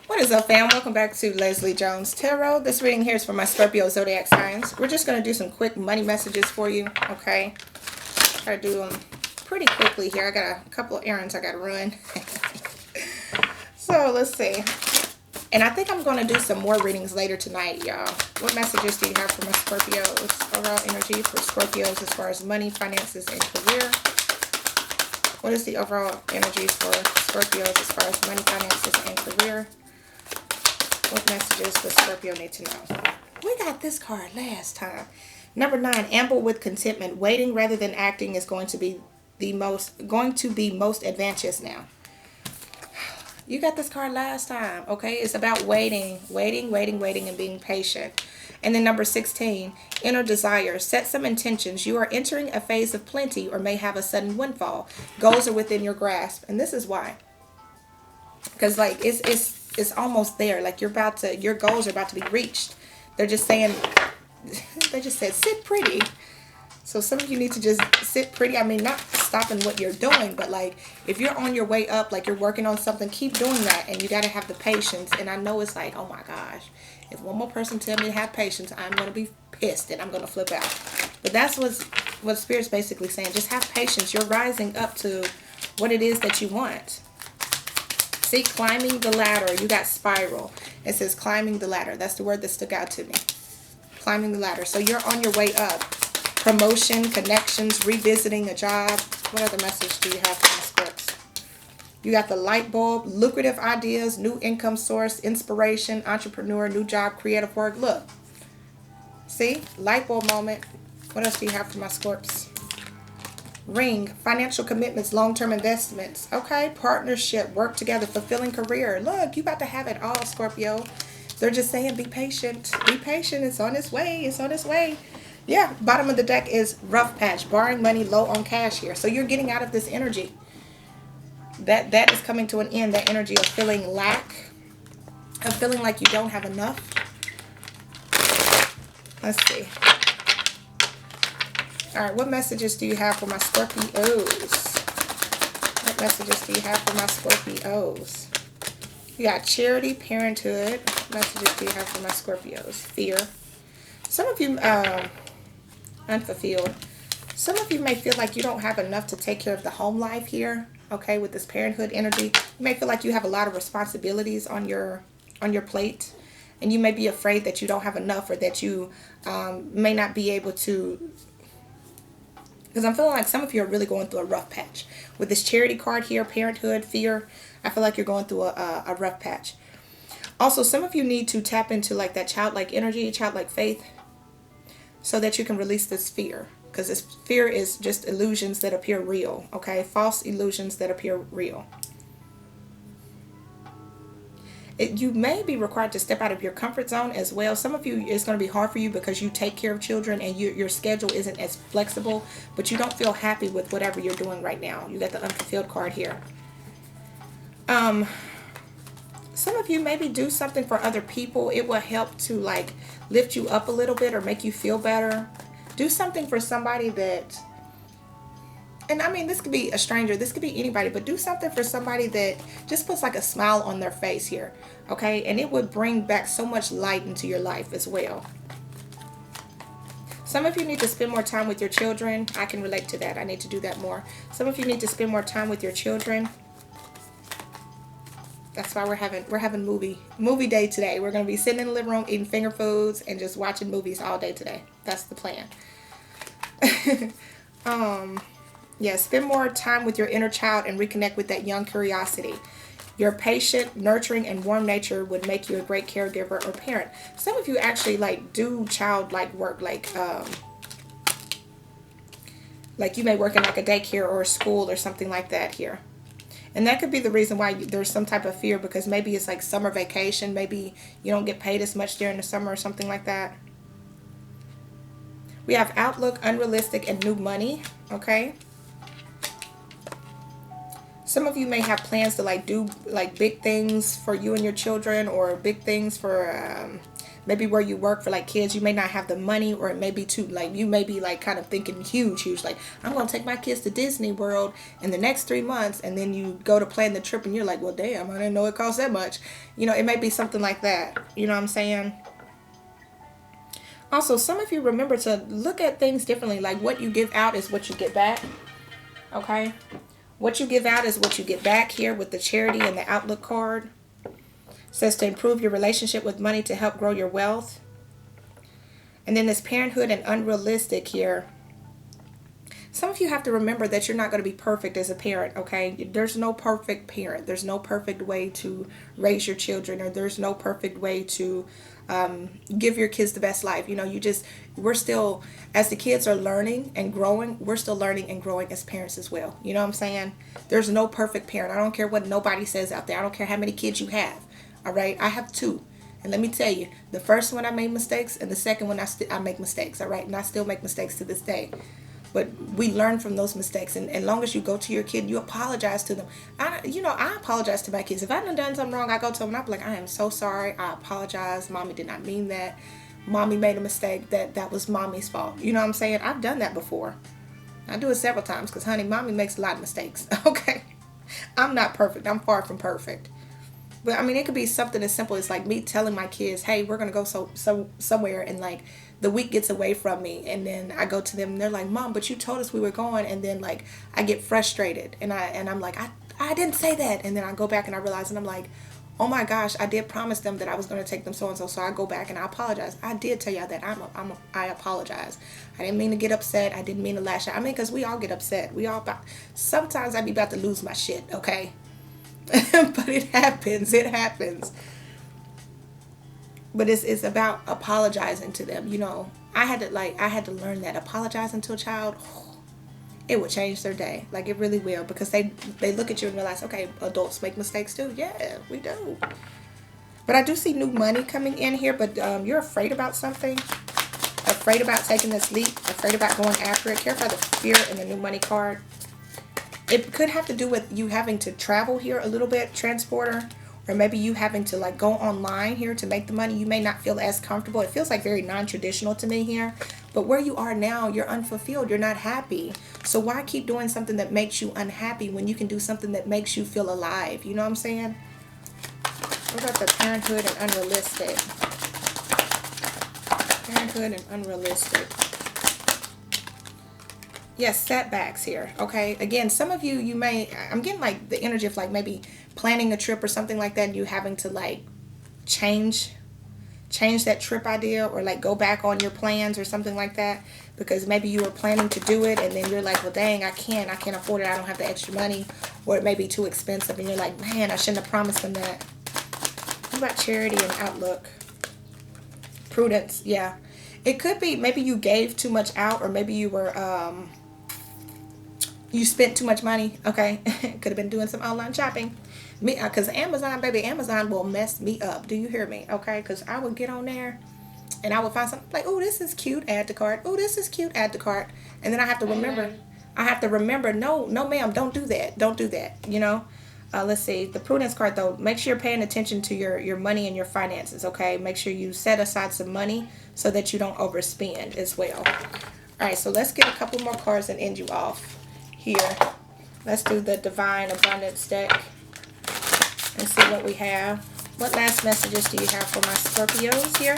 What is up, fam? Welcome back to Lesley Jones Tarot. This reading here is for my Scorpio zodiac signs. We're just going to do some quick money messages for you, okay? Try to do them pretty quickly here. I got a couple of errands I got to run. So, let's see. And I think I'm going to do some more readings later tonight, y'all. What messages do you have for my Scorpios? Overall energy for Scorpios as far as money, finances, and career. What is the overall energy for Scorpios as far as money, finances, and career? What messages does Scorpio need to know? We got this card last time. Number 9, ample with contentment. Waiting rather than acting is going to be most advantageous now. You got this card last time, okay? It's about waiting, and being patient. And then number 16, inner desire. Set some intentions. You are entering a phase of plenty or may have a sudden windfall. Goals are within your grasp, and this is why. Because like it's almost there. Like your goals are about to be reached. They're just saying, they just said sit pretty. So some of you need to just sit pretty. I mean, not stopping what you're doing, but like if you're on your way up, like you're working on something, keep doing that. And you got to have the patience. And I know it's like, oh my gosh, if one more person tell me to have patience, I'm going to be pissed and I'm going to flip out. But that's what Spirit's basically saying. Just have patience. You're rising up to what it is that you want. See, climbing the ladder. You got spiral. It says climbing the ladder. That's the word that stuck out to me. Climbing the ladder. So you're on your way up. Promotion, connections, revisiting a job. What other message do you have for my scripts? You got the light bulb, lucrative ideas, new income source, inspiration, entrepreneur, new job, creative work. Look. See? Light bulb moment. What else do you have for my scripts? Ring, financial commitments, long-term investments. Okay, partnership, work together, fulfilling career. Look, you about to have it all, Scorpio. They're just saying be patient. Be patient. It's on its way. It's on its way. Yeah, bottom of the deck is rough patch, borrowing money, low on cash here. So you're getting out of this energy. That is coming to an end. That energy of feeling lack, of feeling like you don't have enough. Let's see. All right, what messages do you have for my Scorpios? What messages do you have for my Scorpios? You got charity, parenthood. What messages do you have for my Scorpios? Fear. Some of you, unfulfilled. Some of you may feel like you don't have enough to take care of the home life here. Okay, with this parenthood energy, you may feel like you have a lot of responsibilities on your plate, and you may be afraid that you don't have enough, or that you may not be able to. Because I'm feeling like some of you are really going through a rough patch. With this charity card here, parenthood, fear, I feel like you're going through a rough patch. Also, some of you need to tap into like that childlike energy, childlike faith, so that you can release this fear. Because this fear is just illusions that appear real, okay? False illusions that appear real. You may be required to step out of your comfort zone as well. Some of you, it's going to be hard for you because you take care of children and your schedule isn't as flexible, but you don't feel happy with whatever you're doing right now. You got the unfulfilled card here. Some of you maybe do something for other people. It will help to like lift you up a little bit or make you feel better. Do something for somebody that, and I mean, this could be a stranger, this could be anybody, but do something for somebody that just puts like a smile on their face here, okay? And it would bring back so much light into your life as well. Some of you need to spend more time with your children. I can relate to that. I need to do that more. Some of you need to spend more time with your children. That's why we're having movie day today. We're going to be sitting in the living room eating finger foods and just watching movies all day today. That's the plan. Yeah, spend more time with your inner child and reconnect with that young curiosity. Your patient, nurturing, and warm nature would make you a great caregiver or parent. Some of you actually like do childlike work, like you may work in like a daycare or a school or something like that here. And that could be the reason why there's some type of fear, because maybe it's like summer vacation. Maybe you don't get paid as much during the summer or something like that. We have outlook, unrealistic, and new money, okay? Some of you may have plans to like do like big things for you and your children, or big things for maybe where you work for like kids, you may not have the money, or it may be too, like, you may be like kind of thinking huge, like, I'm going to take my kids to Disney World in the next 3 months. And then you go to plan the trip and you're like, well, damn, I didn't know it cost that much. You know, it may be something like that. You know what I'm saying? Also, some of you remember to look at things differently. Like, what you give out is what you get back. Okay? What you give out is what you get back here with the Charity and the Outlook card. It says to improve your relationship with money to help grow your wealth. And then this Parenthood and Unrealistic here. Some of you have to remember that you're not going to be perfect as a parent, okay? There's no perfect parent. There's no perfect way to raise your children, or there's no perfect way to give your kids the best life. You know, we're still, as the kids are learning and growing, we're still learning and growing as parents as well. You know what I'm saying? There's no perfect parent. I don't care what nobody says out there. I don't care how many kids you have, all right? I have 2. And let me tell you, the first one I made mistakes, and the second one I make mistakes, all right? And I still make mistakes to this day. But we learn from those mistakes. And as long as you go to your kid, you apologize to them. I apologize to my kids. If I done something wrong, I go to them and I be like, I am so sorry. I apologize. Mommy did not mean that. Mommy made a mistake. That was mommy's fault. You know what I'm saying? I've done that before. I do it several times because, honey, mommy makes a lot of mistakes. Okay? I'm not perfect. I'm far from perfect. But, I mean, it could be something as simple as, like, me telling my kids, hey, we're going to go somewhere, and, like, the week gets away from me, and then I go to them, and they're like, Mom, but you told us we were going, and then, like, I get frustrated, and I'm like, I didn't say that, and then I go back, and I realize, and I'm like, oh, my gosh, I did promise them that I was going to take them so-and-so, so I go back, and I apologize. I did tell y'all that I apologize. I didn't mean to get upset. I didn't mean to lash out. I mean, because we all get upset. Sometimes I be about to lose my shit, okay? But it happens. But it's about apologizing to them. You know, I had to learn that apologizing to a child, it would change their day. Like, it really will, because they look at you and realize, okay, adults make mistakes too. Yeah, we do. But I do see new money coming in here, but you're afraid about something. Afraid about taking this leap. Afraid about going after it. Careful about the fear in the new money card. It could have to do with you having to travel here a little bit, transporter, or maybe you having to, like, go online here to make the money. You may not feel as comfortable. It feels like very non-traditional to me here. But where you are now, you're unfulfilled. You're not happy. So why keep doing something that makes you unhappy when you can do something that makes you feel alive? You know what I'm saying? What about the Parenthood and Unrealistic? Parenthood and Unrealistic. Yes, setbacks here. Okay. Again, some of you may, I'm getting like the energy of like maybe planning a trip or something like that, and you having to like change that trip idea, or like go back on your plans or something like that, because maybe you were planning to do it and then you're like, well, dang, I can't afford it. I don't have the extra money, or it may be too expensive, and you're like, man, I shouldn't have promised them that. What about Charity and Outlook? Prudence. Yeah. It could be maybe you gave too much out, or maybe you were, you spent too much money. Okay. Could have been doing some online shopping. Because Amazon, baby, Amazon will mess me up. Do you hear me? Okay. Because I would get on there and I would find something like, oh, this is cute, add to cart. Oh, this is cute, add to cart. And then I have to remember, no, ma'am, don't do that. Don't do that. You know? Let's see. The Prudence card, though, make sure you're paying attention to your money and your finances, okay? Make sure you set aside some money so that you don't overspend as well. All right, so let's get a couple more cards and end you off here. Let's do the Divine Abundance deck and see what we have. What last messages do you have for my Scorpios here?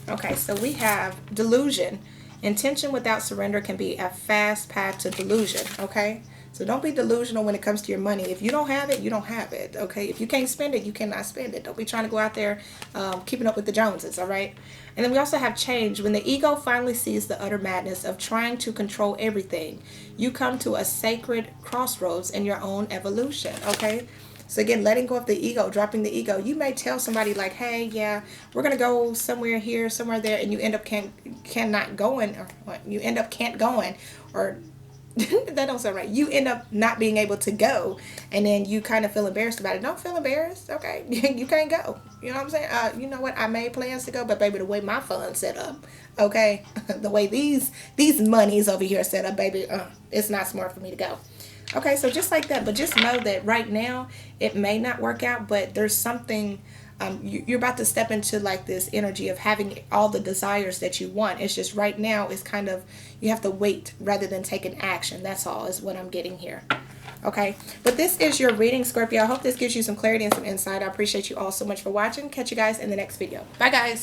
Okay, so we have delusion. Intention without surrender can be a fast path to delusion, okay? So don't be delusional when it comes to your money. If you don't have it, you don't have it, okay? If you can't spend it, you cannot spend it. Don't be trying to go out there keeping up with the Joneses, all right? And then we also have change. When the ego finally sees the utter madness of trying to control everything, you come to a sacred crossroads in your own evolution, okay? So again, letting go of the ego, dropping the ego. You may tell somebody like, hey, yeah, we're going to go somewhere here, somewhere there, and you end up cannot going, or what? You end up can't going, or that don't sound right. You end up not being able to go, and then you kind of feel embarrassed about it. Don't feel embarrassed, okay? You can't go. You know what I'm saying? You know what? I made plans to go, but baby, the way my fund's set up, okay, the way these monies over here set up, baby, it's not smart for me to go. Okay, so just like that, but just know that right now it may not work out, but there's something You're about to step into like this energy of having all the desires that you want. It's just right now it's kind of, you have to wait rather than taking action. That's all is what I'm getting here. Okay, but this is your reading, Scorpio. I hope this gives you some clarity and some insight. I appreciate you all so much for watching. Catch you guys in the next video. Bye, guys.